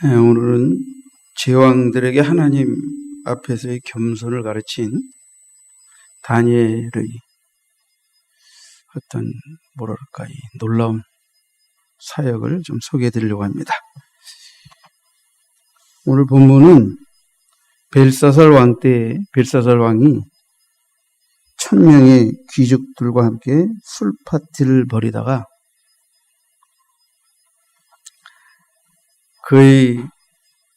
오늘은 제왕들에게 하나님 앞에서의 겸손을 가르친 다니엘의 어떤 이 놀라운 사역을 좀 소개해 드리려고 합니다. 오늘 본문은 벨사살 왕 때 벨사살 왕이 1000명의 귀족들과 함께 술 파티를 벌이다가 그의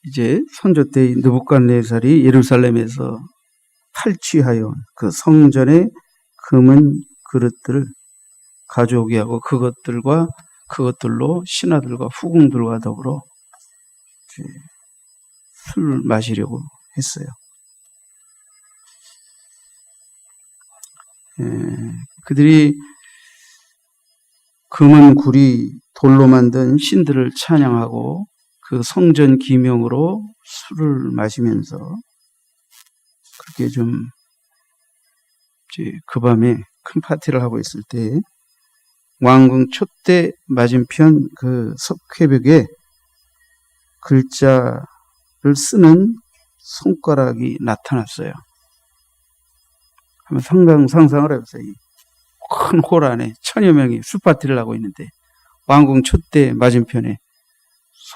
이제 손주 때의 느부갓네살이 예루살렘에서 탈취하여 그 성전의 금은 그릇들을 가져오게 하고 그것들로 신하들과 후궁들과 더불어 술을 마시려고 했어요. 그들이 금은 구리 돌로 만든 신들을 찬양하고 그 성전 기명으로 술을 마시면서 그렇게 그 밤에 큰 파티를 하고 있을 때 왕궁 촛대 맞은편 그 석회벽에 글자를 쓰는 손가락이 나타났어요. 한번 상상을 해보세요. 큰 홀 안에 1000여 명이 술 파티를 하고 있는데 왕궁 촛대 맞은편에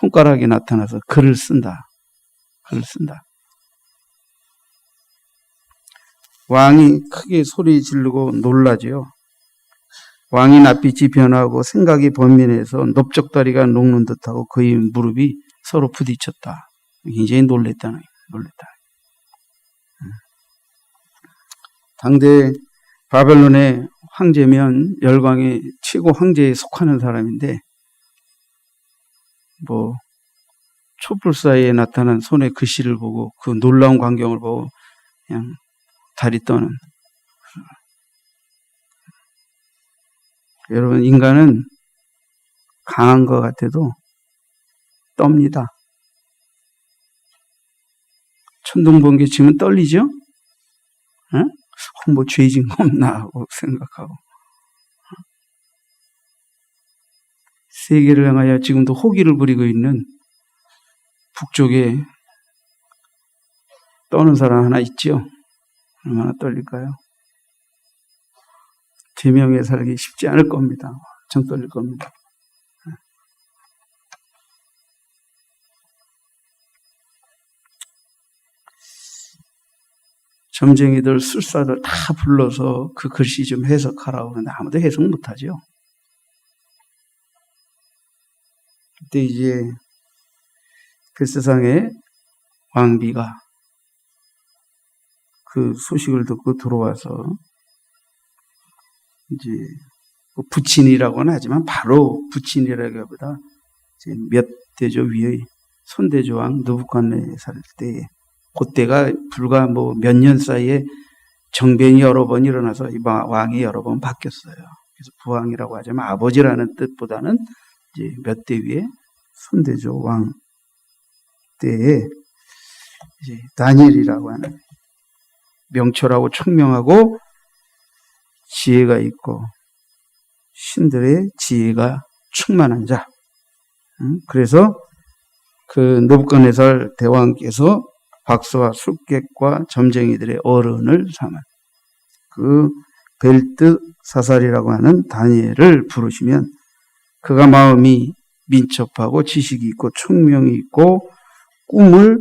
손가락이 나타나서 글을 쓴다. 왕이 크게 소리 지르고 놀라지요. 왕이 낯빛이 변하고 생각이 번민해서 넓적다리가 녹는 듯하고 그의 무릎이 서로 부딪혔다. 굉장히 놀랬다. 당대 바벨론의 황제면 열강의 최고 황제에 속하는 사람인데 촛불 사이에 나타난 손의 글씨를 보고 그 놀라운 광경을 보고 그냥 다리 떠는. 여러분, 인간은 강한 것 같아도 떱니다. 천둥번개 치면 떨리죠? 죄 지은 거 없나 하고 생각하고. 세계를 향하여 지금도 호기를 부리고 있는 북쪽에 떠는 사람 하나 있죠? 얼마나 떨릴까요? 제명에 살기 쉽지 않을 겁니다. 엄청 떨릴 겁니다. 점쟁이들, 술사들 다 불러서 그 글씨 좀 해석하라고 하는데 아무도 해석 못하죠. 그때 이제 그 세상에 왕비가 그 소식을 듣고 들어와서 이제 부친이라고는 하지만 바로 부친이라기보다 몇 대조 위의 손대조 왕 느부갓네살 때 그때가 불과 몇 년 사이에 정변이 여러 번 일어나서 이 왕이 여러 번 바뀌었어요. 그래서 부왕이라고 하지만 아버지라는 뜻보다는 이제 몇 대 위에 손대조 왕 때에 이제 다니엘이라고 하는 명철하고 총명하고 지혜가 있고 신들의 지혜가 충만한 자. 그래서 그 느부갓네살 대왕께서 박수와 술객과 점쟁이들의 어른을 삼은 그 벨드사살이라고 하는 다니엘을 부르시면 그가 마음이 민첩하고 지식이 있고 총명이 있고 꿈을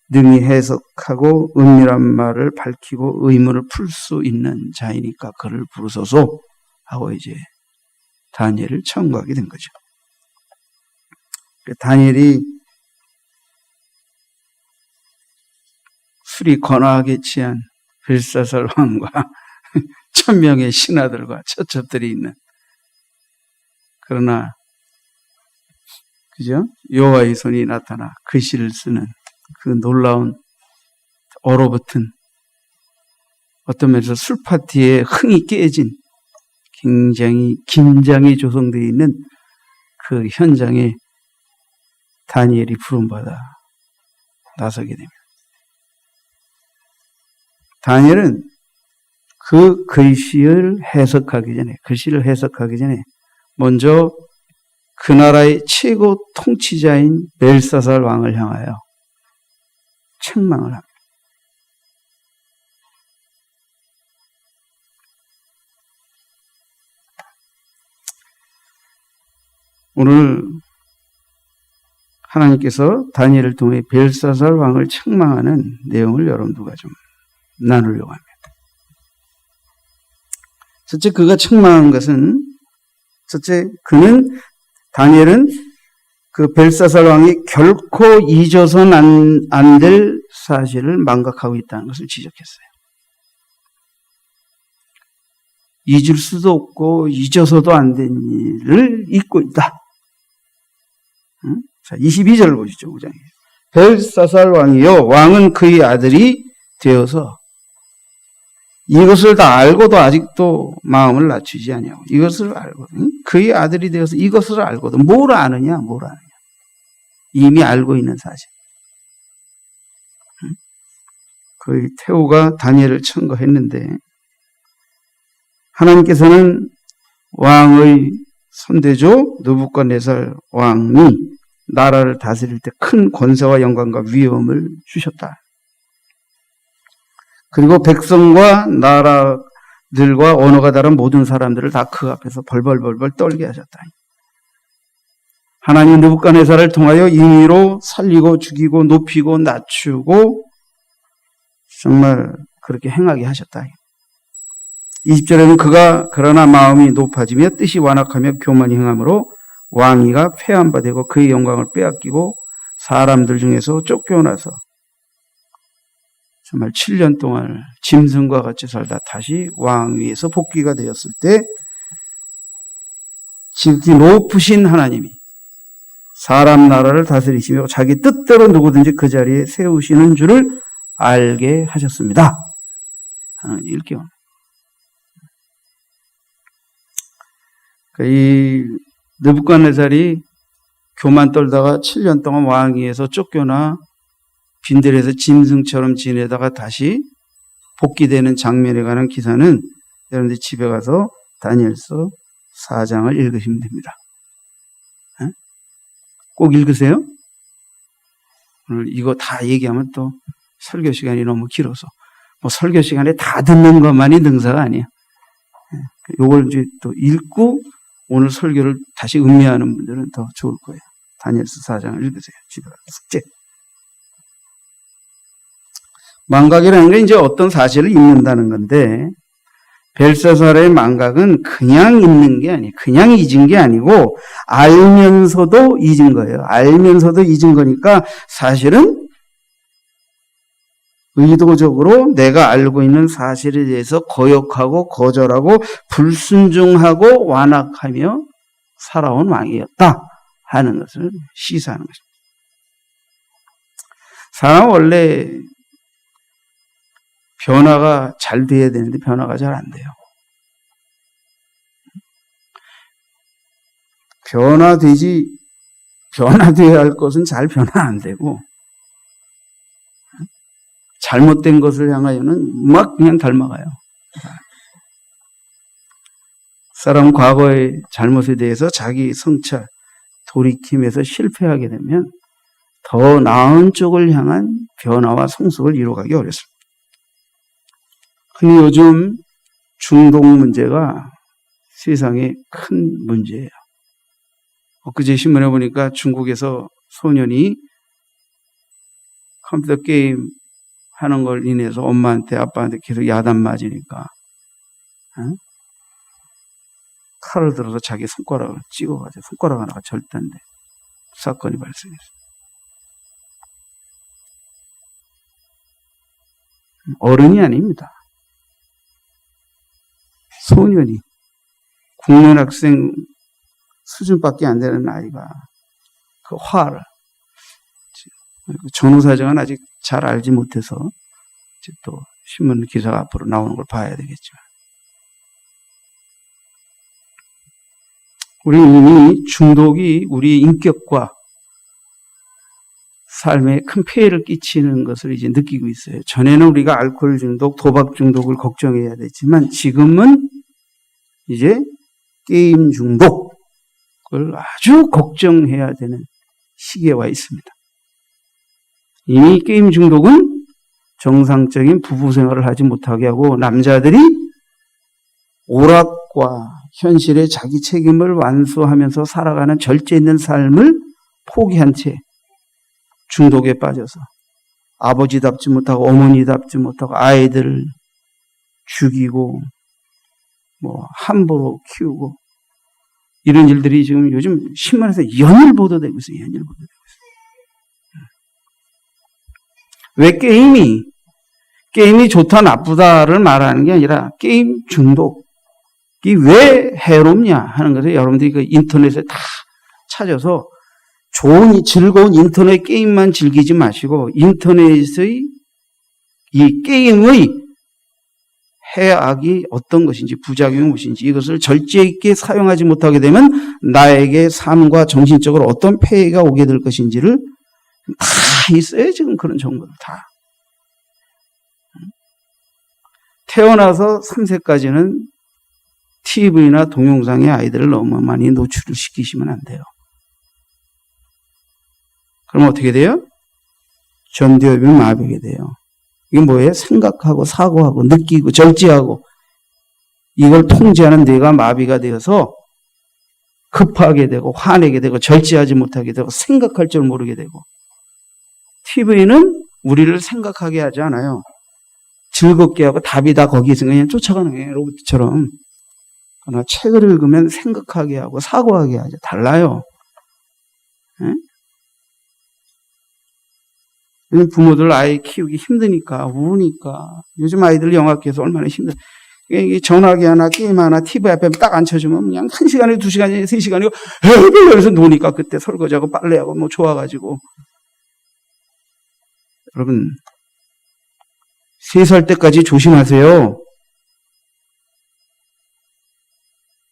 능히 해석하고 은밀한 말을 밝히고 의문을 풀 수 있는 자이니까 그를 부르소서 하고 이제 다니엘을 청구하게 된 거죠. 다니엘이 술이 거나하게 취한 벨사살 왕과 1000명의 신하들과 처첩들이 있는, 그러나 그죠? 여호와의 손이 나타나 글씨를 쓰는 그 놀라운 얼어붙은, 어떤 면에서 술파티에 흥이 깨진 굉장히 긴장이 조성되어 있는 그 현장에 다니엘이 부름받아 나서게 됩니다. 다니엘은 그 글씨를 해석하기 전에 먼저 그 나라의 최고 통치자인 벨사살 왕을 향하여 책망을 합니다. 오늘 하나님께서 다니엘을 통해 벨사살 왕을 책망하는 내용을 여러분들과 좀 나누려고 합니다. 첫째, 그가 책망한 것은, 다니엘은 그 벨사살 왕이 결코 잊어서는 안 될 사실을 망각하고 있다는 것을 지적했어요. 잊을 수도 없고 잊어서도 안 된 일을 잊고 있다. 자, 22절을 보시죠, 5장에. 벨사살 왕이요, 왕은 그의 아들이 되어서 이것을 다 알고도 아직도 마음을 낮추지 아니하고, 이것을 알거든. 그의 아들이 되어서 이것을 알고도 뭘 아느냐. 이미 알고 있는 사실. 그의 태호가 다니엘을 청거했는데, 하나님께서는 왕의 선대조 느부갓네살 왕이 나라를 다스릴 때 큰 권세와 영광과 위엄을 주셨다. 그리고 백성과 나라들과 언어가 다른 모든 사람들을 다 그 앞에서 벌벌벌벌 떨게 하셨다. 하나님 느부갓네살을 통하여 임의로 살리고 죽이고 높이고 낮추고 정말 그렇게 행하게 하셨다. 20절에는 그가 그러나 마음이 높아지며 뜻이 완악하며 교만히 행함으로 왕위가 폐한바되고 그의 영광을 빼앗기고 사람들 중에서 쫓겨나서 정말 7년 동안 짐승과 같이 살다 다시 왕위에서 복귀가 되었을 때 지극히 높으신 하나님이 사람 나라를 다스리시며 자기 뜻대로 누구든지 그 자리에 세우시는 줄을 알게 하셨습니다. 하는 일경. 이 느부갓네살이 교만 떨다가 7년 동안 왕위에서 쫓겨나 빈들에서 짐승처럼 지내다가 다시 복귀되는 장면에 관한 기사는 여러분들 집에 가서 다니엘서 4장을 읽으시면 됩니다. 꼭 읽으세요. 오늘 이거 다 얘기하면 또 설교 시간이 너무 길어서 뭐 설교 시간에 다 듣는 것만이 능사가 아니야. 이걸 이제 또 읽고 오늘 설교를 다시 음미하는 분들은 더 좋을 거예요. 다니엘서 4장을 읽으세요. 집에 가서 숙제. 망각이라는 게 이제 어떤 사실을 잊는다는 건데, 벨사살의 망각은 그냥 잊는 게 아니에요. 그냥 잊은 게 아니고 알면서도 잊은 거예요. 알면서도 잊은 거니까 사실은 의도적으로 내가 알고 있는 사실에 대해서 거역하고 거절하고 불순종하고 완악하며 살아온 왕이었다 하는 것을 시사하는 것입니다. 사람은 원래 변화가 잘 돼야 되는데 변화가 잘 안 돼요. 변화돼야 할 것은 잘 변화 안 되고, 잘못된 것을 향하여는 막 그냥 닮아가요. 사람 과거의 잘못에 대해서 자기 성찰, 돌이킴에서 실패하게 되면 더 나은 쪽을 향한 변화와 성숙을 이루어가기 어렵습니다. 흔히 요즘 중독 문제가 세상에 큰 문제예요. 엊그제 신문에 보니까 중국에서 소년이 컴퓨터 게임 하는 걸 인해서 엄마한테 아빠한테 계속 야단 맞으니까 칼을 들어서 자기 손가락을 찍어가지고 손가락 하나가 절단돼 사건이 발생했어요. 어른이 아닙니다. 소년이 국민학생 수준밖에 안 되는 아이가 그 화를, 전후 사정은 아직 잘 알지 못해서 또 신문 기사가 앞으로 나오는 걸 봐야 되겠지만, 우리 이미 중독이 우리 인격과 삶에 큰 폐해를 끼치는 것을 이제 느끼고 있어요. 전에는 우리가 알코올 중독, 도박 중독을 걱정해야 되지만 지금은 이제 게임 중독, 아주 걱정해야 되는 시기에 와 있습니다. 이미 게임 중독은 정상적인 부부 생활을 하지 못하게 하고 남자들이 오락과 현실의 자기 책임을 완수하면서 살아가는 절제 있는 삶을 포기한 채 중독에 빠져서 아버지답지 못하고 어머니답지 못하고 아이들을 죽이고 함부로 키우고 이런 일들이 지금 요즘 신문에서 연일 보도되고 있어요. 연일 보도되고 있어요. 왜 게임이 좋다 나쁘다를 말하는 게 아니라 게임 중독이 왜 해롭냐 하는 것을 여러분들이 그 인터넷에 다 찾아서 좋은 즐거운 인터넷 게임만 즐기지 마시고 인터넷의 이 게임의 해악이 어떤 것인지 부작용이 무엇인지 이것을 절제 있게 사용하지 못하게 되면 나에게 삶과 정신적으로 어떤 폐해가 오게 될 것인지를 다 있어요. 지금 그런 정보를 다. 태어나서 3세까지는 TV나 동영상에 아이들을 너무 많이 노출을 시키시면 안 돼요. 그럼 어떻게 돼요? 전두엽이 마비게 돼요. 이게 뭐예요? 생각하고 사고하고 느끼고 절제하고 이걸 통제하는 뇌가 마비가 되어서 급하게 되고 화내게 되고 절제하지 못하게 되고 생각할 줄 모르게 되고 TV는 우리를 생각하게 하지 않아요. 즐겁게 하고 답이 다 거기 있으면 그냥 쫓아가는 거예요. 로봇처럼. 그러나 책을 읽으면 생각하게 하고 사고하게 하죠. 달라요. 네? 부모들 아이 키우기 힘드니까 우니까 요즘 아이들 영악해서 얼마나 힘들어. 전화기 하나 게임 하나 TV 앞에 딱 앉혀주면 그냥 1시간에 2시간에 3시간이고 그래서 노니까 그때 설거지하고 빨래하고 좋아가지고. 여러분 3살 때까지 조심하세요.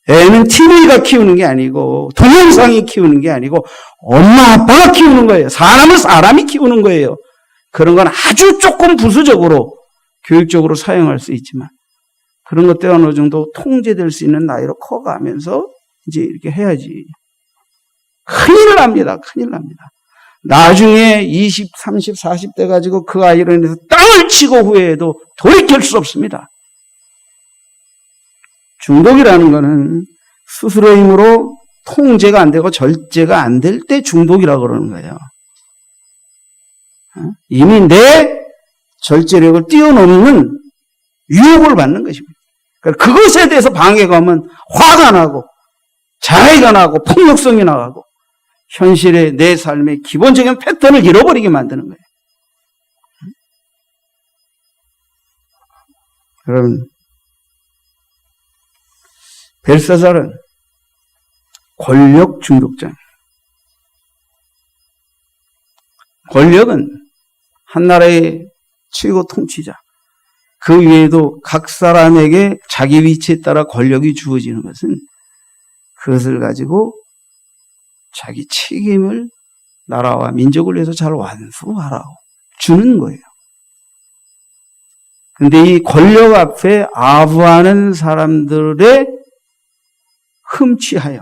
애는 TV가 키우는 게 아니고 동영상이 키우는 게 아니고 엄마 아빠가 키우는 거예요. 사람은 사람이 키우는 거예요. 그런 건 아주 조금 부수적으로 교육적으로 사용할 수 있지만 그런 것들 어느 정도 통제될 수 있는 나이로 커가면서 이제 이렇게 해야지. 큰일 납니다. 큰일 납니다. 나중에 20, 30, 40대 가지고 그 아이로 인해서 땅을 치고 후회해도 돌이킬 수 없습니다. 중독이라는 것은 스스로의 힘으로 통제가 안 되고 절제가 안 될 때 중독이라고 그러는 거예요. 이미 내 절제력을 뛰어넘는 유혹을 받는 것입니다. 그것에 대해서 방해가 오면 화가 나고 자해가 나고 폭력성이 나가고 현실의 내 삶의 기본적인 패턴을 잃어버리게 만드는 거예요. 여러분, 벨사살은 권력 중독자입니다. 권력은 한 나라의 최고 통치자, 그 외에도 각 사람에게 자기 위치에 따라 권력이 주어지는 것은 그것을 가지고 자기 책임을 나라와 민족을 위해서 잘 완수하라고 주는 거예요. 근데 이 권력 앞에 아부하는 사람들의 흠취하여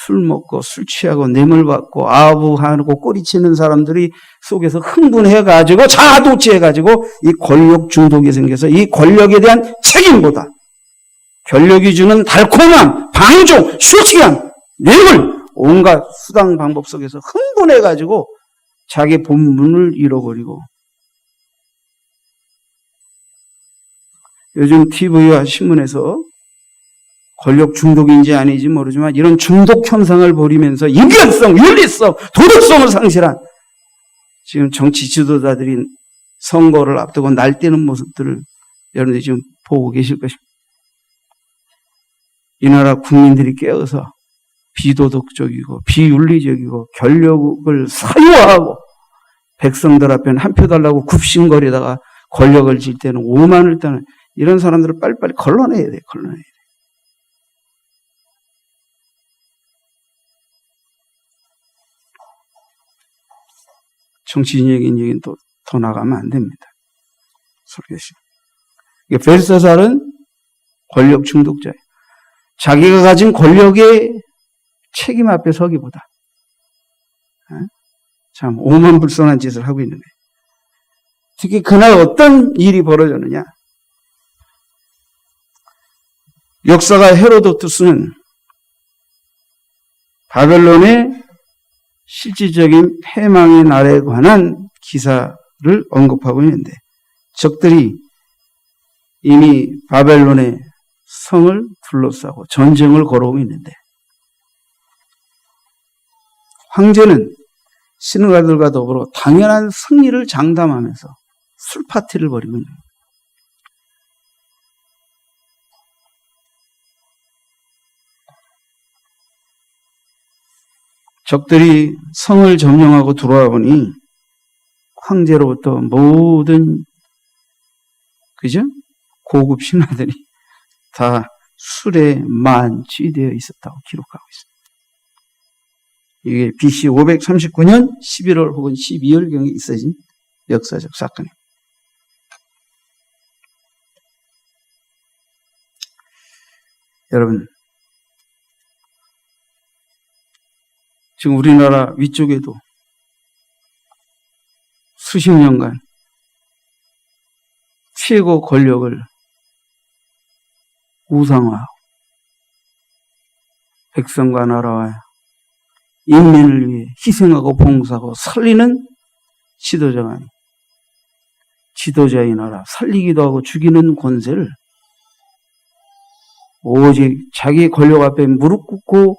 술 먹고 술 취하고 뇌물 받고 아부하고 꼬리치는 사람들이 속에서 흥분해가지고 자아도취해가지고 이 권력 중독이 생겨서 이 권력에 대한 책임보다 권력이 주는 달콤함, 방종, 쇼치감, 뇌물 온갖 수단 방법 속에서 흥분해가지고 자기 본분을 잃어버리고 요즘 TV와 신문에서 권력 중독인지 아닌지 모르지만 이런 중독 현상을 벌이면서 인간성, 윤리성, 도덕성을 상실한 지금 정치 지도자들이 선거를 앞두고 날뛰는 모습들을 여러분들이 지금 보고 계실 것입니다. 이 나라 국민들이 깨어서 비도덕적이고 비윤리적이고 권력을 사유화하고 백성들 앞에는 한 표 달라고 굽신거리다가 권력을 질 때는 오만을 따는 이런 사람들을 빨리빨리 걸러내야 돼요. 걸러내야 돼요. 정치인적인 얘기는 또 더 나가면 안 됩니다. 설교시. 벨사살은 권력 중독자예요. 자기가 가진 권력의 책임 앞에 서기보다 참 오만불선한 짓을 하고 있는 거예요. 특히 그날 어떤 일이 벌어졌느냐. 역사가 헤로도투스는 바벨론의 실질적인 패망의 날에 관한 기사를 언급하고 있는데 적들이 이미 바벨론의 성을 둘러싸고 전쟁을 걸어오고 있는데 황제는 신하들과 더불어 당연한 승리를 장담하면서 술 파티를 벌이고 있는 거예요. 적들이 성을 점령하고 들어와 보니 황제로부터 모든 그죠? 고급 신하들이 다 술에 만취되어 있었다고 기록하고 있습니다. 이게 BC 539년 11월 혹은 12월경에 있어진 역사적 사건입니다. 여러분, 지금 우리나라 위쪽에도 수십 년간 최고 권력을 우상화하고 백성과 나라와 인민을 위해 희생하고 봉사하고 살리는 지도자가 아닌 지도자의 나라 살리기도 하고 죽이는 권세를 오직 자기 권력 앞에 무릎 꿇고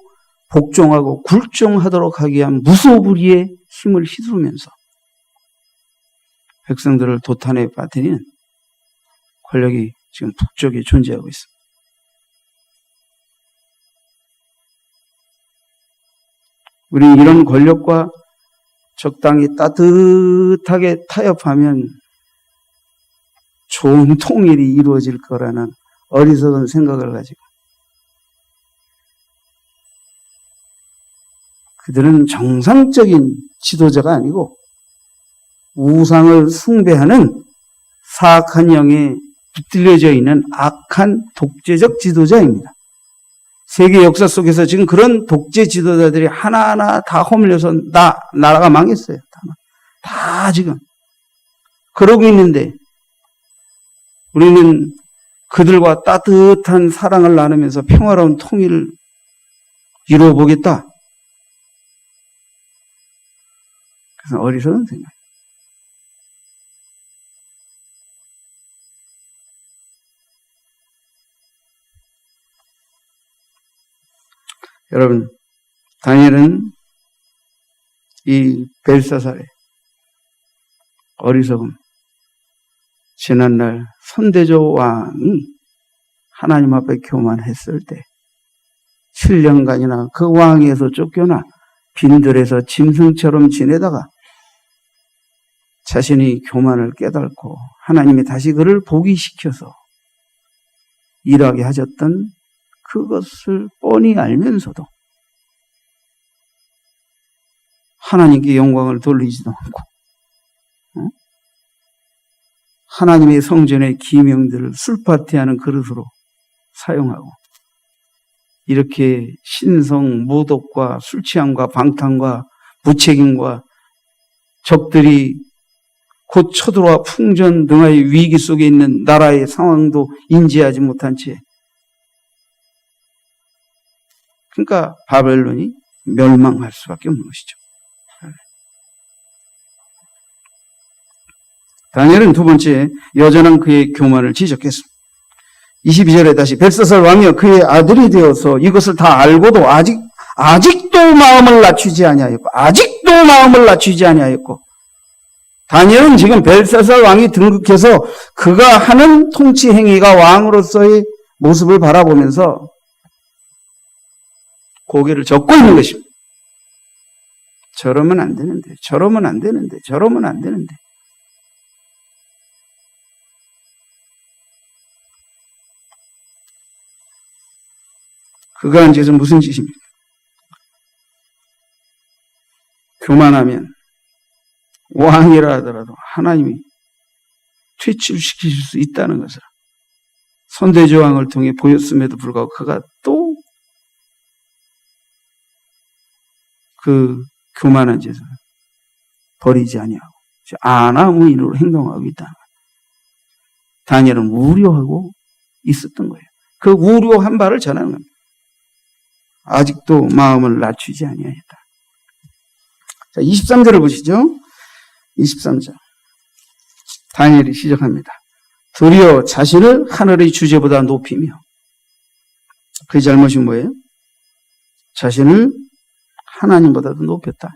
복종하고 굴종하도록 하기 위한 무소불위의 힘을 휘두르면서 백성들을 도탄에 빠뜨리는 권력이 지금 북쪽에 존재하고 있습니다. 우리는 이런 권력과 적당히 따뜻하게 타협하면 좋은 통일이 이루어질 거라는 어리석은 생각을 가지고 그들은 정상적인 지도자가 아니고 우상을 숭배하는 사악한 영에 붙들려져 있는 악한 독재적 지도자입니다. 세계 역사 속에서 지금 그런 독재 지도자들이 하나하나 다 허물려서 나라가 망했어요. 다 지금 그러고 있는데 우리는 그들과 따뜻한 사랑을 나누면서 평화로운 통일을 이루어 보겠다. 그래서 어리석은 생각. 여러분, 다니엘은 이 벨사살의 어리석음, 지난날 손대조 왕이 하나님 앞에 교만했을 때 7년간이나 그 왕에서 쫓겨나 빈들에서 짐승처럼 지내다가 자신이 교만을 깨닫고 하나님이 다시 그를 복위시켜서 일하게 하셨던 그것을 뻔히 알면서도 하나님께 영광을 돌리지도 않고 하나님의 성전의 기명들을 술파티하는 그릇으로 사용하고 이렇게 신성 모독과 술취함과 방탕과 무책임과 적들이 곧 쳐들어와 풍전 등의 위기 속에 있는 나라의 상황도 인지하지 못한 채 그러니까 바벨론이 멸망할 수밖에 없는 것이죠. 다니엘은 두 번째 여전한 그의 교만을 지적했습니다. 22절에 다시 벨사살 왕이여 그의 아들이 되어서 이것을 다 알고도 아직도 마음을 낮추지 아니하였고 다니엘은 지금 벨사살 왕이 등극해서 그가 하는 통치 행위가 왕으로서의 모습을 바라보면서 고개를 젓고 있는 것입니다. 저러면 안 되는데. 그가 한 짓은 무슨 짓입니까? 교만하면 왕이라 하더라도 하나님이 퇴출시키실 수 있다는 것을 손대조 왕을 통해 보였음에도 불구하고 그가 또 그 교만한 짓을 버리지 아니하고 아나무인으로 행동하고 있다. 다니엘은 우려하고 있었던 거예요. 그 우려한 바를 전하는 겁니다. 아직도 마음을 낮추지 아니하였다. 자, 23절을 보시죠. 23절. 다니엘이 시작합니다. 도리어 자신을 하늘의 주제보다 높이며. 그 잘못이 뭐예요? 자신을 하나님보다도 높였다.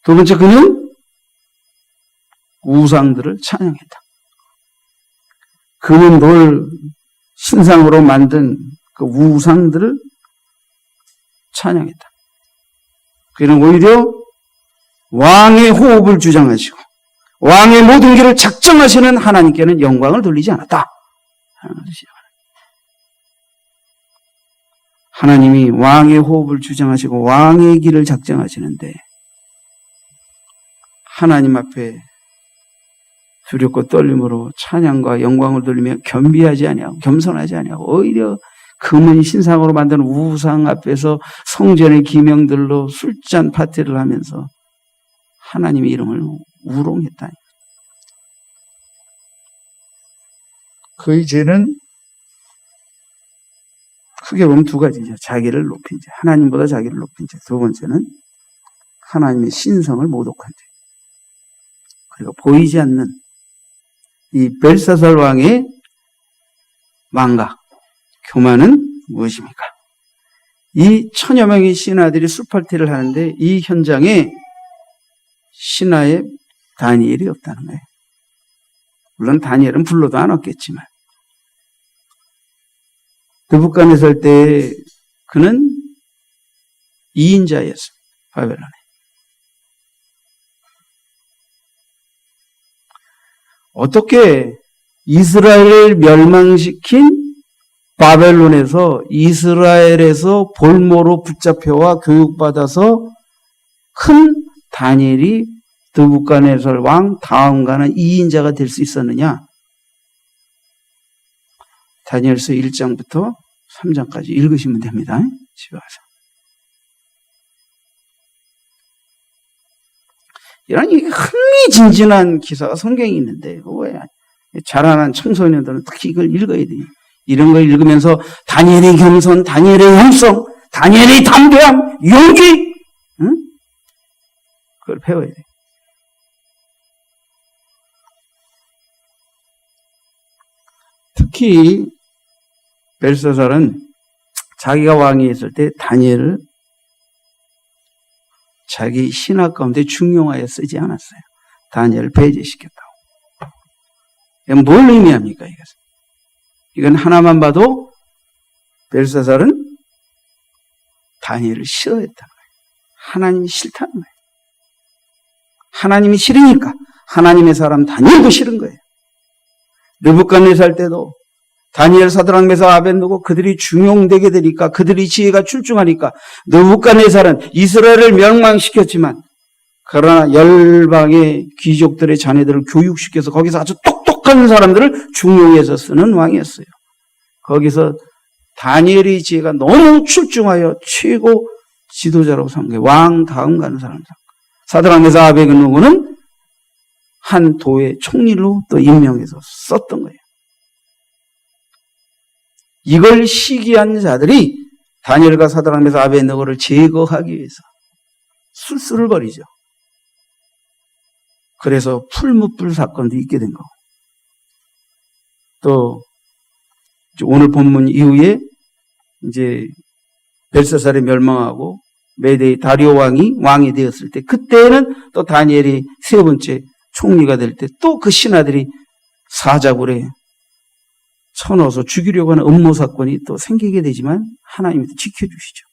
두 번째, 그는 우상들을 찬양했다. 그는 돌 신상으로 만든 그 우상들을 찬양했다. 그는 오히려 왕의 호흡을 주장하시고 왕의 모든 길을 작정하시는 하나님께는 영광을 돌리지 않았다. 하나님이 왕의 호흡을 주장하시고 왕의 길을 작정하시는데 하나님 앞에 두렵고 떨림으로 찬양과 영광을 돌리며 겸비하지 아니하고 겸손하지 아니하고 오히려 금은 신상으로 만든 우상 앞에서 성전의 기명들로 술잔 파티를 하면서 하나님의 이름을 우롱했다니. 그의 죄는 크게 보면 두 가지죠. 자기를 높인 죄, 하나님보다 자기를 높인 죄. 두 번째는 하나님의 신성을 모독한 죄. 그리고 보이지 않는 이 벨사살 왕의 망각, 교만은 무엇입니까? 이 천여 명의 신하들이 술파티를 하는데 이 현장에 신하의 다니엘이 없다는 거예요. 물론 다니엘은 불러도 안 왔겠지만 느부갓네살 때 그는 2인자였습니다. 바벨론에. 어떻게 이스라엘을 멸망시킨 바벨론에서 이스라엘에서 볼모로 붙잡혀와 교육받아서 큰 다니엘이 느부갓네살 왕 다음가는 2인자가 될 수 있었느냐? 다니엘서 1장부터 3장까지 읽으시면 됩니다. 집에 와서. 이런 흥미진진한 기사가 성경에 있는데 왜 자라난 청소년들은 특히 이걸 읽어야 돼요. 이런 걸 읽으면서 다니엘의 겸손, 다니엘의 영성, 다니엘의 담대함, 용기, 응? 그걸 배워야 돼요. 특히 벨사살은 자기가 왕이 있을 때 다니엘을 자기 신하 가운데 중용하여 쓰지 않았어요. 다니엘을 배제시켰다고. 이건 뭘 의미합니까, 이것은? 이건 하나만 봐도 벨사살은 다니엘을 싫어했다는 거예요. 하나님이 싫다는 거예요. 하나님이 싫으니까 하나님의 사람 다니엘도 싫은 거예요. 느부갓네살 때도 다니엘, 사드락, 메삭, 아벳느고 그들이 중용되게 되니까 그들이 지혜가 출중하니까 느부갓네살은 이스라엘을 멸망시켰지만 그러나 열방의 귀족들의 자녀들을 교육시켜서 거기서 아주 똑똑한 사람들을 중용해서 쓰는 왕이었어요. 거기서 다니엘의 지혜가 너무 출중하여 최고 지도자라고 삼은 거예요. 왕 다음 가는 사람. 사드락, 메삭, 아벳느고는 한 도의 총리로 또 임명해서 썼던 거예요. 이걸 시기한 자들이 다니엘과 사드락, 메삭, 아벳느고를 제거하기 위해서 술수를 벌이죠. 그래서 풀무불 사건도 있게 된 거고. 또 오늘 본문 이후에 이제 벨사살이 멸망하고 메대의 다리오 왕이 되었을 때 그때는 또 다니엘이 세 번째 총리가 될 때 또 그 신하들이 사자굴에 쳐넣어서 죽이려고 하는 음모 사건이 또 생기게 되지만 하나님이 또 지켜주시죠.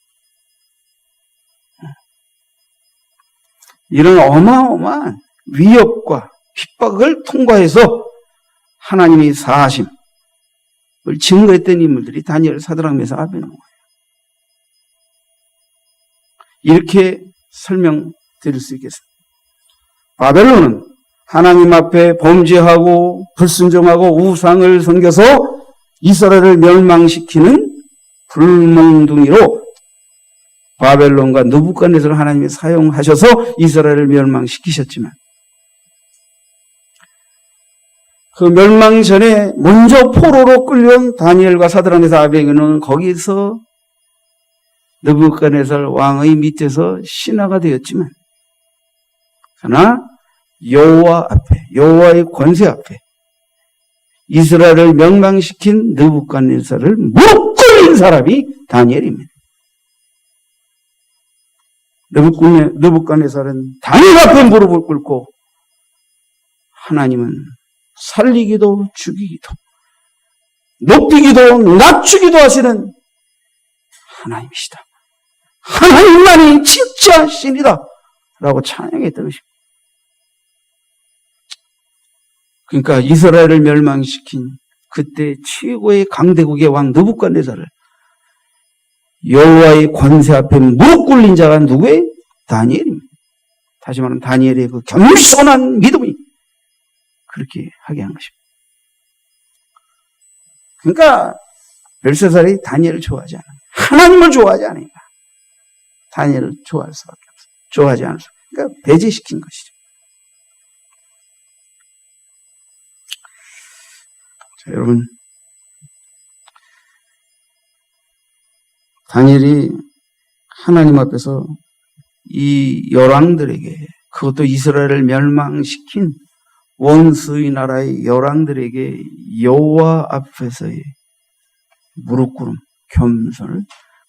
이런 어마어마한 위협과 핍박을 통과해서 하나님의 사하심을 증거했던 인물들이 다니엘, 사드락, 메삭, 아벳느고예요. 이렇게 설명드릴 수 있겠습니다. 바벨론은 하나님 앞에 범죄하고 불순종하고 우상을 섬겨서 이스라엘을 멸망시키는 불멍둥이로 바벨론과 느부갓네살 하나님이 사용하셔서 이스라엘을 멸망시키셨지만 그 멸망 전에 먼저 포로로 끌려온 다니엘과 사드락 메삭 아벳느고는 거기서 느부갓네살 왕의 밑에서 신하가 되었지만 그러나 여호와 앞에, 여호와의 권세 앞에 이스라엘을 멸망시킨 느부갓네살을 무릎 꿇린 사람이 다니엘입니다. 느부갓네살은 다니엘 앞에 무릎을 꿇고 하나님은 살리기도 죽이기도 높이기도 낮추기도 하시는 하나님이시다. 하나님만이 진짜 신이다 라고 찬양했던 것입니다. 그러니까 이스라엘을 멸망시킨 그때 최고의 강대국의 왕 느부갓네살을 여호와의 권세 앞에 무릎 꿇린 자가 누구예요? 다니엘입니다. 다시 말하면 다니엘의 그 겸손한 믿음이 그렇게 하게 한 것입니다. 그러니까 벨사살이 다니엘을 좋아하지 않아요. 하나님을 좋아하지 않으니까 다니엘을 좋아할 수밖에 없어요. 좋아하지 않을 수. 그러니까 배제시킨 것이죠. 자, 여러분, 다니엘이 하나님 앞에서 이 열왕들에게, 그것도 이스라엘을 멸망시킨 원수의 나라의 열왕들에게 여호와 앞에서의 무릎 꿇음, 겸손을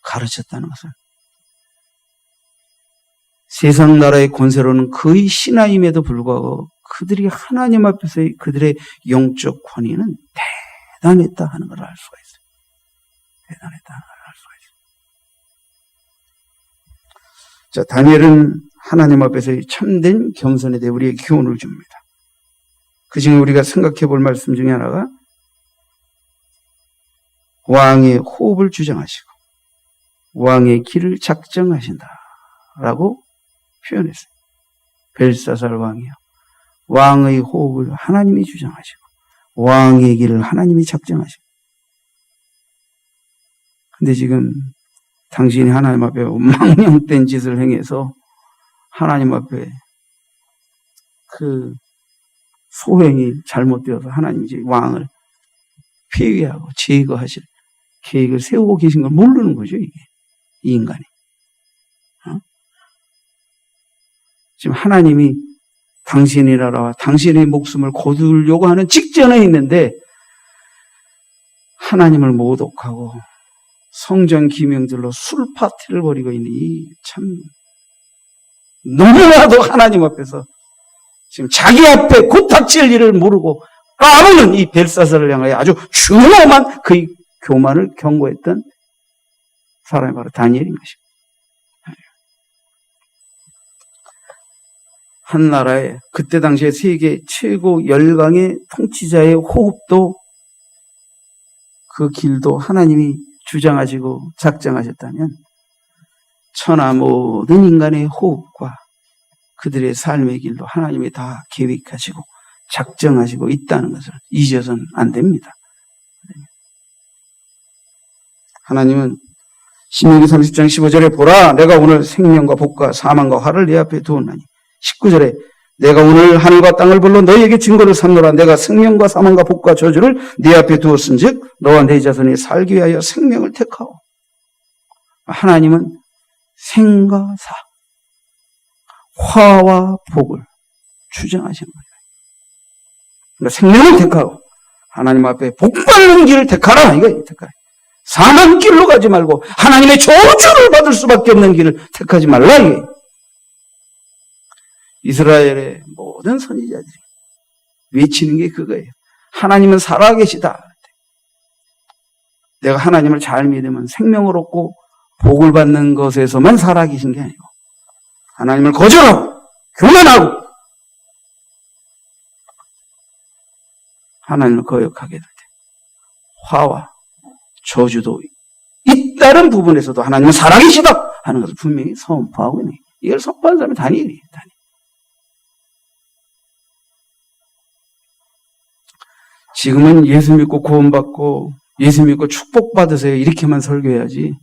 가르쳤다는 것을, 세상 나라의 권세로는 거의 신하임에도 불구하고 그들이 하나님 앞에서의 그들의 영적 권위는 대단했다 하는 걸 알 수가 있어요. 대단했다 하는 걸 알 수가 있어요. 자, 다니엘은 하나님 앞에서의 참된 겸손에 대해 우리에게 교훈을 줍니다. 그 중에 우리가 생각해 볼 말씀 중에 하나가 왕의 호흡을 주장하시고 왕의 길을 작정하신다라고 표현했어요. 벨사살 왕이요, 왕의 호흡을 하나님이 주장하시고 왕의 길을 하나님이 작정하시고. 근데 지금 당신이 하나님 앞에 망령된 짓을 행해서 하나님 앞에 그 소행이 잘못되어서 하나님이 이제 왕을 폐위하고 제거하실 계획을 세우고 계신 걸 모르는 거죠, 이게. 이 인간이. 지금 하나님이 당신의 나라와 당신의 목숨을 거두려고 하는 직전에 있는데 하나님을 모독하고 성전 기명들로 술 파티를 벌이고 있는 이 참 너무나도 하나님 앞에서 지금 자기 앞에 고탁질 일을 모르고 까부는 이 벨사살을 향하여 아주 중요한 그의 교만을 경고했던 사람이 바로 다니엘인 것입니다. 한 나라의 그때 당시에 세계 최고 열강의 통치자의 호흡도 그 길도 하나님이 주장하시고 작정하셨다면 천하 모든 인간의 호흡과 그들의 삶의 길도 하나님이 다 계획하시고 작정하시고 있다는 것을 잊어서는 안 됩니다. 하나님은 신명기 30장 15절에 보라, 내가 오늘 생명과 복과 사망과 화를 내 앞에 두었나니, 19절에 내가 오늘 하늘과 땅을 불러 너희에게 증거를 삼노라, 내가 생명과 사망과 복과 저주를 네 앞에 두었은즉 너와 네 자손이 살기 위하여 생명을 택하오. 하나님은 생과 사, 화와 복을 주장하시는 거예요. 그러니까 생명을 택하고 하나님 앞에 복 받는 길을 택하라, 이거예요. 택하라. 사망 길로 가지 말고 하나님의 저주를 받을 수밖에 없는 길을 택하지 말라, 이거예요. 이스라엘의 모든 선지자들이 외치는 게 그거예요. 하나님은 살아계시다. 내가 하나님을 잘 믿으면 생명을 얻고 복을 받는 것에서만 살아계신 게 아니고 하나님을 거절하고 교만하고 하나님을 거역하게 될 때 화와 저주도 잇따른 부분에서도 하나님은 살아계시다 하는 것을 분명히 선포하고 있는, 이걸 선포한 사람이 다니엘이에요. 지금은 예수 믿고 구원받고 예수 믿고 축복받으세요 이렇게만 설교해야지,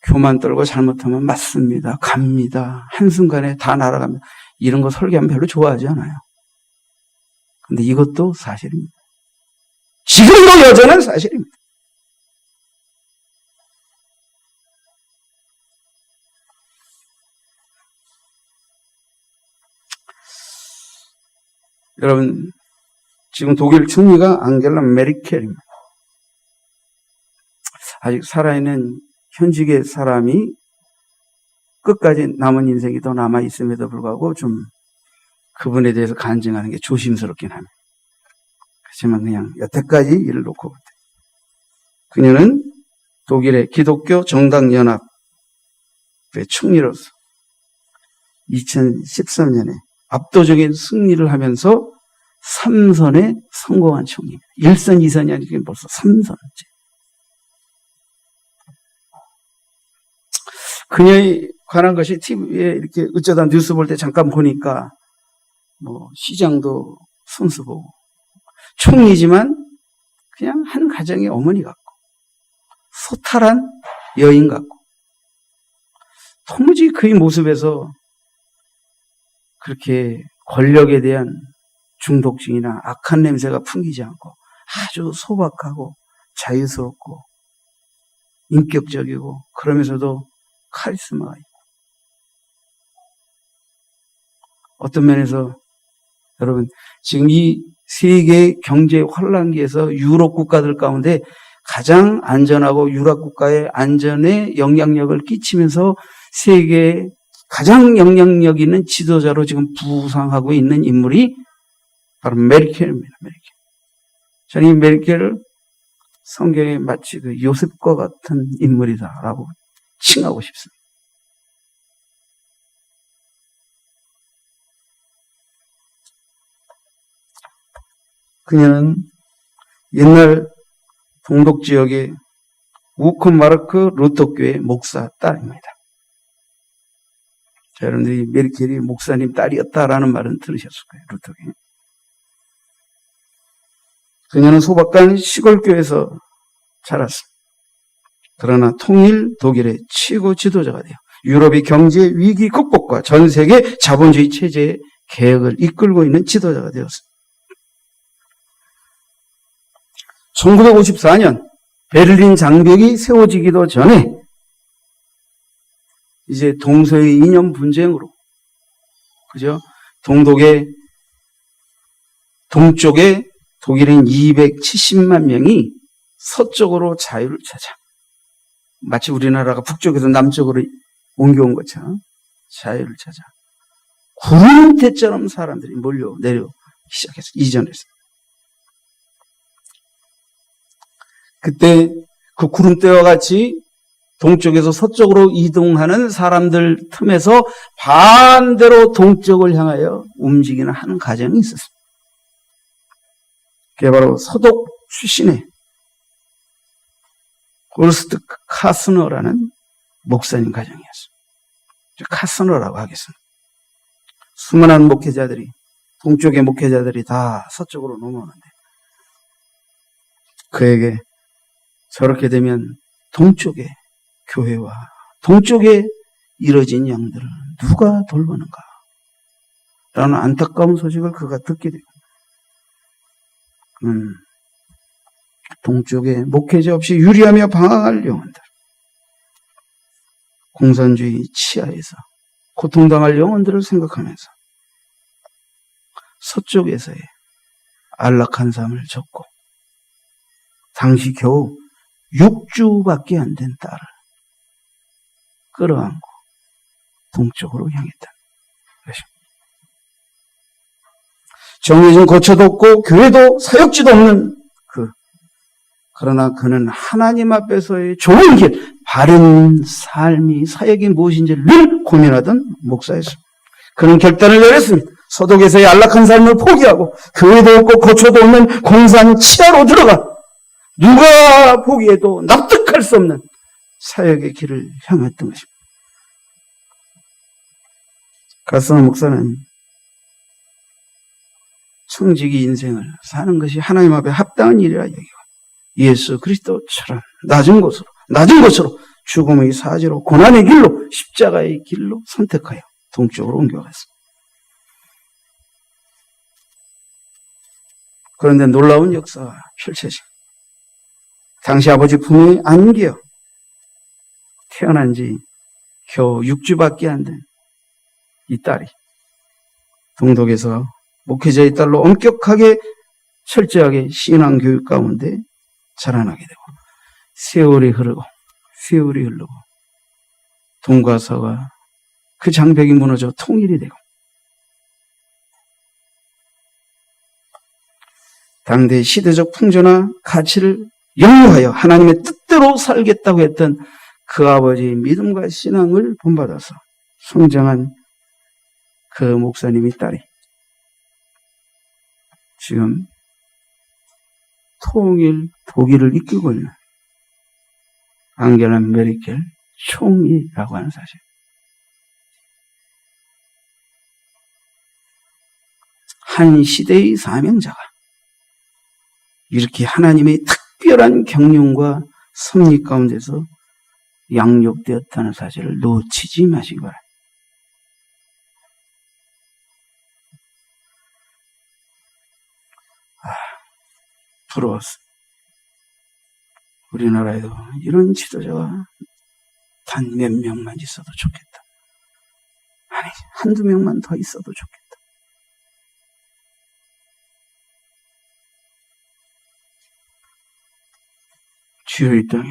교만 떨고 잘못하면 맞습니다. 갑니다. 한순간에 다 날아갑니다. 이런 거 설계하면 별로 좋아하지 않아요. 근데 이것도 사실입니다. 지금도 여전한 사실입니다. 여러분, 지금 독일 총리가 앙겔라 메르켈입니다. 아직 살아있는 현직의 사람이 끝까지 남은 인생이 더 남아있음에도 불구하고 좀 그분에 대해서 간증하는 게 조심스럽긴 합니다. 하지만 그냥 여태까지 일을 놓고 볼 때. 그녀는 독일의 기독교 정당연합의 총리로서 2013년에 압도적인 승리를 하면서 3선에 성공한 총리입니다. 1선, 2선이 아니라 벌써 3선째. 그녀에 관한 것이 TV에 이렇게 어쩌다 뉴스 볼 때 잠깐 보니까 뭐 시장도 손수 보고 총리지만 그냥 한 가정의 어머니 같고 소탈한 여인 같고 도무지 그의 모습에서 그렇게 권력에 대한 중독증이나 악한 냄새가 풍기지 않고 아주 소박하고 자유스럽고 인격적이고 그러면서도 카리스마가 있고 어떤 면에서 여러분 지금 이 세계 경제 환란기에서 유럽 국가들 가운데 가장 안전하고 유럽 국가의 안전에 영향력을 끼치면서 세계에 가장 영향력 있는 지도자로 지금 부상하고 있는 인물이 바로 메르켈입니다. 메르켈. 저는 이 메르켈을 성경에 마치 그 요셉과 같은 인물이다라고 칭하고 싶습니다. 그녀는 옛날 동독 지역의 우크마르크 루터교회 목사 딸입니다. 자, 여러분들이 메르켈이 목사님 딸이었다라는 말은 들으셨을 거예요. 루터교회. 그녀는 소박한 시골교회에서 자랐습니다. 그러나 통일 독일의 최고 지도자가 되어 유럽의 경제 위기 극복과 전 세계 자본주의 체제의 개혁을 이끌고 있는 지도자가 되었습니다. 1954년 베를린 장벽이 세워지기도 전에 이제 동서의 이념 분쟁으로 그죠? 동쪽에 독일인 270만 명이 서쪽으로 자유를 찾아 마치 우리나라가 북쪽에서 남쪽으로 옮겨온 것처럼 자유를 찾아 구름대처럼 사람들이 몰려내려 시작했어요. 이전했어요. 그때 그 구름대와 같이 동쪽에서 서쪽으로 이동하는 사람들 틈에서 반대로 동쪽을 향하여 움직이는 한 가정이 있었습니다. 그게 바로 서독 출신의 고르스트 카스너라는 목사님 가정이었습니다. 카스너라고 하겠습니다. 수많은 목회자들이 동쪽의 목회자들이 다 서쪽으로 넘어오는데 그에게 저렇게 되면 동쪽의 교회와 동쪽에 이뤄진 양들을 누가 돌보는가? 라는 안타까운 소식을 그가 듣게 됩니다. 동쪽에 목회자 없이 유리하며 방황할 영혼들, 공산주의 치하에서 고통당할 영혼들을 생각하면서 서쪽에서의 안락한 삶을 접고 당시 겨우 6주밖에 안 된 딸을 끌어안고 동쪽으로 향했다. 정해진 거처도 없고 교회도 사역지도 없는 그러나 그는 하나님 앞에서의 좋은 길, 바른 삶이 사역이 무엇인지를 늘 고민하던 목사였습니다. 그는 결단을 내렸습니다. 서독에서의 안락한 삶을 포기하고 교회도 없고 거처도 없는 공산 치하로 들어가 누가 보기에도 납득할 수 없는 사역의 길을 향했던 것입니다. 가스너 목사는 청지기 인생을 사는 것이 하나님 앞에 합당한 일이라 여기고 예수 그리스도처럼 낮은 곳으로 죽음의 사지로 고난의 길로 십자가의 길로 선택하여 동쪽으로 옮겨갔습니다. 그런데 놀라운 역사가 펼쳐집니다. 당시 아버지 품에 안겨 태어난 지 겨우 6주밖에 안 된 이 딸이 동독에서 목회자의 딸로 엄격하게 철저하게 신앙교육 가운데 자라나게 되고 세월이 흐르고 동과 서가 그 장벽이 무너져 통일이 되고 당대의 시대적 풍조나 가치를 영유하여 하나님의 뜻대로 살겠다고 했던 그 아버지의 믿음과 신앙을 본받아서 성장한 그 목사님의 딸이 지금 통일 독일을 이끌고 있는 앙겔라 메르켈 총리라고 하는 사실. 한 시대의 사명자가 이렇게 하나님의 특별한 경륜과 섭리 가운데서 양육되었다는 사실을 놓치지 마시기 바랍니다. 부러웠어. 우리나라에도 이런 지도자가 단 몇 명만 있어도 좋겠다. 아니, 한두 명만 더 있어도 좋겠다. 주여 이 땅에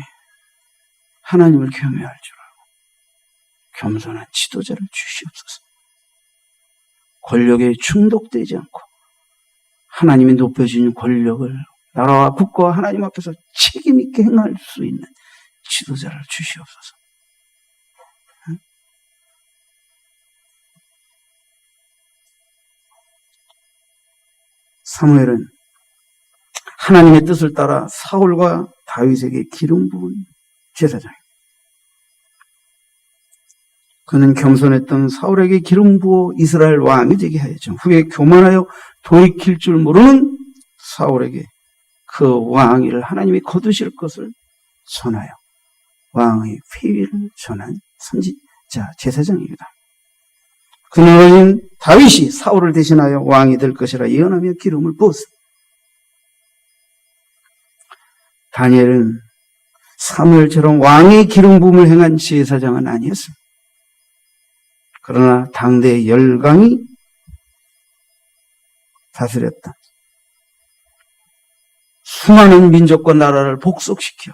하나님을 경외할 줄 알고 겸손한 지도자를 주시옵소서. 권력에 중독되지 않고 하나님이 높여주신 권력을 나라와 국가와 하나님 앞에서 책임 있게 행할 수 있는 지도자를 주시옵소서. 사무엘은 하나님의 뜻을 따라 사울과 다윗에게 기름 부은 제사장입니다. 그는 겸손했던 사울에게 기름 부어 이스라엘 왕이 되게 하였죠. 후에 교만하여 돌이킬 줄 모르는 사울에게 그 왕위를 하나님이 거두실 것을 전하여 왕의 폐위를 전한 선지자 제사장입니다. 그는 어린 다윗이 사울을 대신하여 왕이 될 것이라 예언하며 기름을 부었습니다. 다니엘은 사무엘처럼 왕의 기름 부음을 행한 제사장은 아니었습니다. 그러나 당대의 열강이 다스렸다. 수많은 민족과 나라를 복속시켜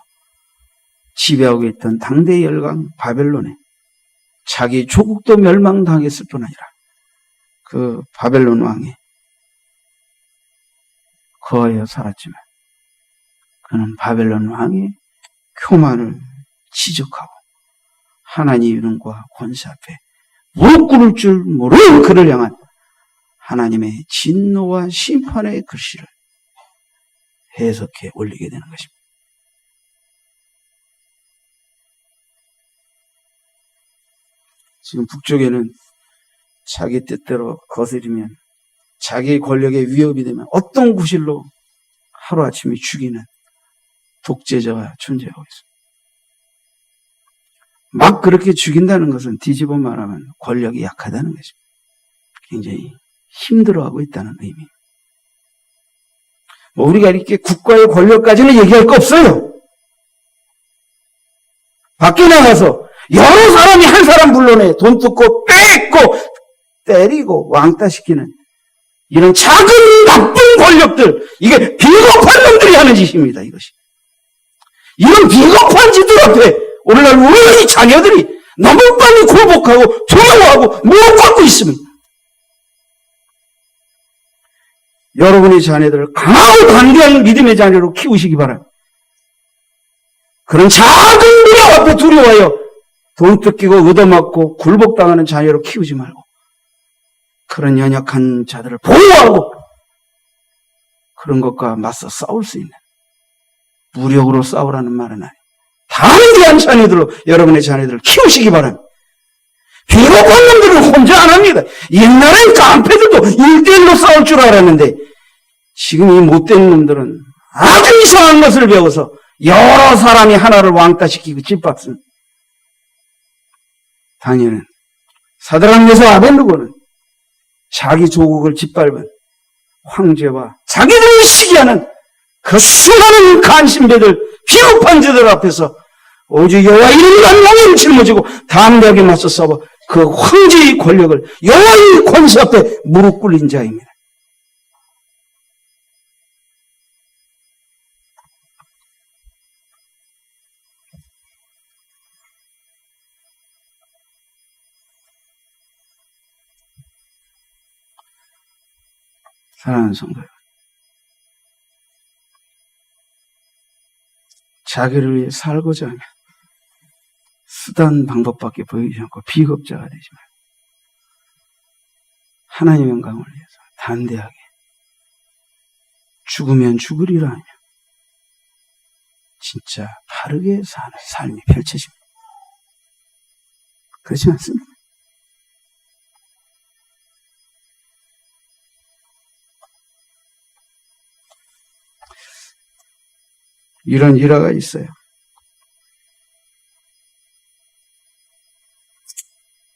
지배하고 있던 당대의 열강 바벨론에 자기 조국도 멸망당했을 뿐 아니라 그 바벨론 왕에 거하여 살았지만 그는 바벨론 왕의 교만을 지적하고 하나님의 이름과 권세 앞에 무릎 꿇을 줄 모르는 그를 향한 하나님의 진노와 심판의 글씨를 해석해 올리게 되는 것입니다. 지금 북쪽에는 자기 뜻대로 거스리면 자기의 권력에 위협이 되면 어떤 구실로 하루아침에 죽이는 독재자가 존재하고 있습니다. 막 그렇게 죽인다는 것은 뒤집어 말하면 권력이 약하다는 것입니다. 굉장히 힘들어하고 있다는 의미입니다. 우리가 이렇게 국가의 권력까지는 얘기할 거 없어요. 밖에 나가서 여러 사람이 한 사람 불러내 돈 뜯고 뺏고 때리고 왕따시키는 이런 작은 나쁜 권력들, 이게 비겁한 놈들이 하는 짓입니다. 이것이. 이런 비겁한 짓들 앞에 오늘날 우리 자녀들이 너무 빨리 굴복하고 두려워하고 무릎 꿇고 있습니다. 여러분의 자녀들을 강하고 담대한 믿음의 자녀로 키우시기 바랍니다. 그런 작은 미력 앞에 두려워하여 돈 뜯기고 얻어맞고 굴복당하는 자녀로 키우지 말고 그런 연약한 자들을 보호하고 그런 것과 맞서 싸울 수 있는, 무력으로 싸우라는 말은 아니에요. 담대한 자녀들로 여러분의 자녀들을 키우시기 바랍니다. 비겁한 놈들은 혼자 안 합니다. 옛날엔 깡패들도 1대1로 싸울 줄 알았는데 지금 이 못된 놈들은 아주 이상한 것을 배워서 여러 사람이 하나를 왕따시키고 짓밟습니다. 다니엘은 사드락 메삭 아벤느고는 자기 조국을 짓밟은 황제와 자기들을 시기하는 그 수많은 간신배들, 비겁한 자들 앞에서 오직 여호와 이름과 명예를 짊어지고 담대하게 맞서 싸워 그 황제의 권력을 여호와의 권세 앞에 무릎 꿇린 자입니다. 사랑하는 성도 여러분, 자기를 위해 살고자 하면 수단 방법밖에 보이지 않고 비겁자가 되지 말고 하나님의 영광을 위해서 담대하게 죽으면 죽으리라 하며 진짜 바르게 사는 삶이 펼쳐집니다. 그렇지 않습니까? 이런 일화가 있어요.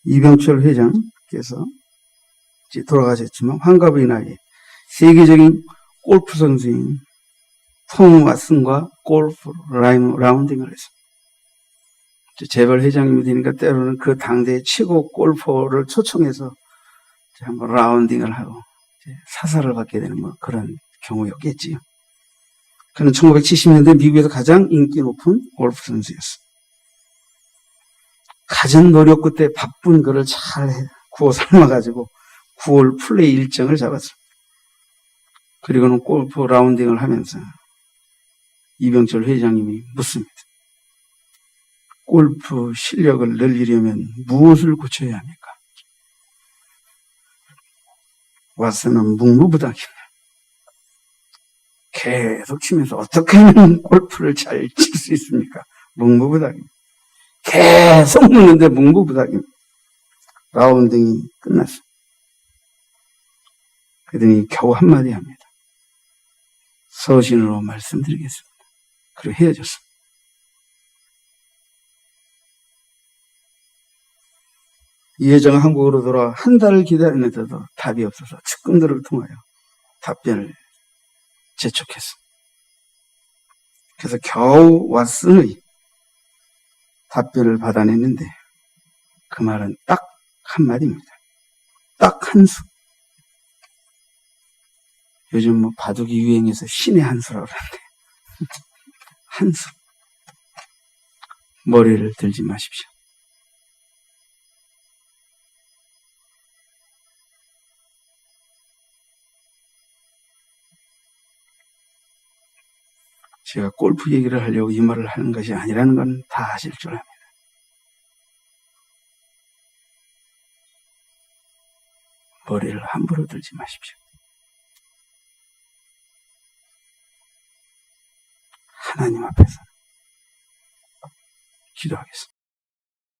이병철 회장께서 이제 돌아가셨지만 환갑의 나이에 세계적인 골프 선수인 톰 왓슨과 골프 라운딩을 했습니다. 재벌 회장님이 되니까 때로는 그 당대의 최고 골퍼를 초청해서 한번 라운딩을 하고 사사를 받게 되는 뭐 그런 경우였겠지요. 그는 1970년대 미국에서 가장 인기 높은 골프 선수였어. 갖은 노력 끝에 바쁜 그를 잘 구워 삶아가지고 9월 플레이 일정을 잡았어. 그리고는 골프 라운딩을 하면서 이병철 회장님이 묻습니다. 골프 실력을 늘리려면 무엇을 고쳐야 합니까? 왓슨은 묵묵부답입니다. 계속 치면서 어떻게 하면 골프를 잘 칠 수 있습니까? 묵묵부답입니다. 계속 묻는데 묵묵부답입니다. 라운딩이 끝났어. 그러더니 겨우 한마디 합니다. 서신으로 말씀드리겠습니다. 그리고 헤어졌어. 이 여자가 한국으로 돌아와 한 달을 기다렸는데도 답이 없어서 측근들을 통하여 답변을 재촉했어. 그래서 겨우 왓슨의 답변을 받아냈는데 그 말은 딱 한마디입니다. 딱 한 수. 요즘 뭐 바둑이 유행해서 신의 한 수라고 그러는데 한 수. 머리를 들지 마십시오. 제가 골프 얘기를 하려고 이 말을 하는 것이 아니라는 건 다 아실 줄 압니다. 머리를 함부로 들지 마십시오. 하나님 앞에서 기도하겠습니다.